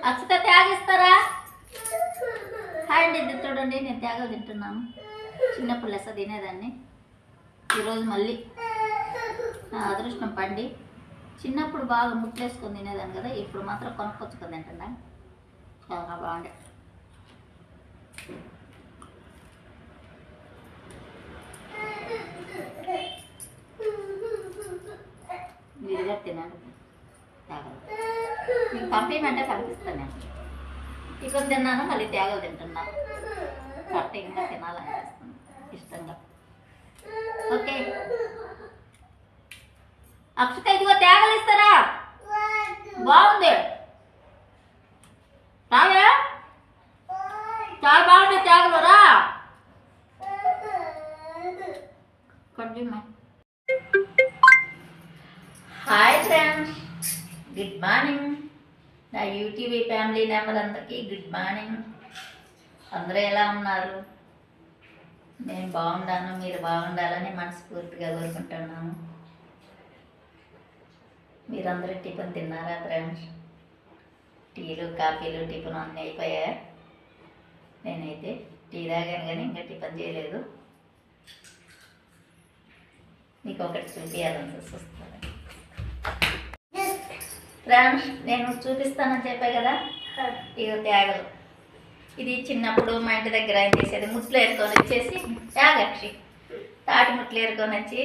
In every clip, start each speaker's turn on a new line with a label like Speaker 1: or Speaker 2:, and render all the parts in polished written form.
Speaker 1: Akshata త్యాగిస్తారా? Hi అండి, ఇది చూడండి నేను త్యాగాలు తింటున్నాను. చిన్నప్పుడు లెస్స తినేదాన్ని. ఈరోజు మళ్ళీ నా అదృష్టం పండి చిన్నప్పుడు బాగా ముట్లేసుకొని తినేదాన్ని కదా, ఇప్పుడు మాత్రం కొనుక్కొచ్చుకొని తింటున్నా. చాలా బాగుండే. మీరు తినండి, త్యాగాలు మీకు పంపించమంటే పంపిస్తాను. నేను చికెన్ తిన్నాను, మళ్ళీ త్యాగాలు తింటున్నాను. కరెక్ట్ ఇంకా తినాలనిపిస్తుంది ఇష్టంగా. ఓకే అక్షత, ఇదిగో త్యాగాలు ఇస్తారా? బాగుంది, రావే చాలా బాగుంది త్యాగలు. రా హాయ్ ఫ్రెండ్స్, గుడ్ మార్నింగ్. నా యూటీవీ ఫ్యామిలీ మెంబర్ అందరికీ గుడ్ మార్నింగ్. అందరూ ఎలా ఉన్నారు? నేను బాగున్నాను, మీరు బాగుండాలని మనస్ఫూర్తిగా కోరుకుంటున్నాను. మీరందరూ టిఫిన్ తిన్నారా ఫ్రెండ్స్? టీలు కాఫీలు టిఫిన్ అన్నీ అయిపోయా. నేనైతే టీ తాగాను కానీ ఇంకా టిఫిన్ చేయలేదు. మీకు ఒకటి చూపించాలని చూస్తాను ఫ్రెండ్స్. నేను చూపిస్తానని చెప్పా కదా, ఇక త్యాగలు. ఇది చిన్నప్పుడు మా ఇంటి దగ్గర ఏం చేసేది, ముట్లు ఏరుకొని వచ్చేసి త్యాగక్షి తాటి ముట్లు ఏరుకొని వచ్చి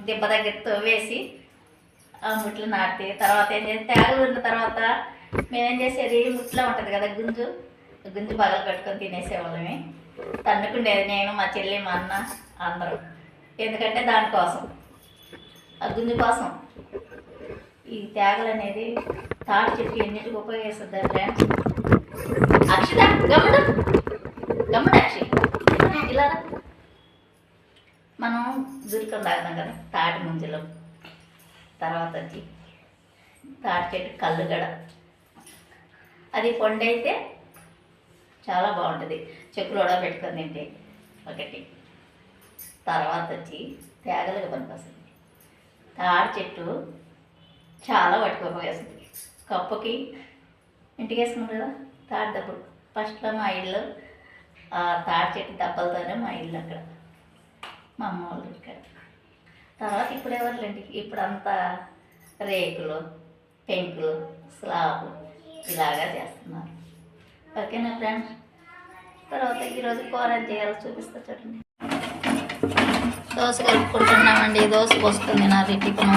Speaker 1: దిబ్బ దగ్గరతో వేసి ఆ ముట్లు నాటి తర్వాత ఏం చేసి త్యాగలు ఉన్న తర్వాత మేమేం చేసేది, ముట్లో ఉంటుంది కదా గుంజు పగలు కట్టుకొని తినేసేవాళ్ళమే. తన్నుకుండేది నేను, మా చెల్లి, మా అన్న అందరూ. ఎందుకంటే దానికోసం, ఆ గుంజు కోసం. ఈ త్యాగలు అనేది తాటి చెట్టు ఎన్నిటికి ఉపయోగిస్తుంది ఫ్రెండ్స్. అక్షిత గమ్ముడు గమ్ముడు అక్షి, ఇలా మనం జురుకం తాగుతాం కదా తాటి ముంజలో. తర్వాత వచ్చి తాటి చెట్టు కల్లుగడ, అది పొండైతే చాలా బాగుంటుంది, చెక్కులు కూడా పెట్టుకొని తింటే ఒకటి. తర్వాత వచ్చి త్యాగలుగా పనికొస్తుంది. తాడి చెట్టు చాలా పట్టుకోపోయేస్తుంది. కప్పుకి ఇంటికి వేసుకున్నాం కదా తాడి దెబ్బలు. ఫస్ట్లో మా ఇల్లు ఆ తాడి చెట్టు దెబ్బలతోనే మా ఇల్లు అక్కడ, మా అమ్మ వాళ్ళు ఇక్కడ. తర్వాత ఇప్పుడు ఎవరులేండి, ఇప్పుడు అంతా రేకులు, పెంకులు, స్లాబ్ ఇలాగా చేస్తున్నారు. ఓకేనా ఫ్రెండ్స్? తర్వాత ఈరోజు కూర చేయాలో చూపిస్తా చూడండి. దోశ కలుపుకుంటున్నామండి. దోశ పోస్తుంది నా టిఫిన్.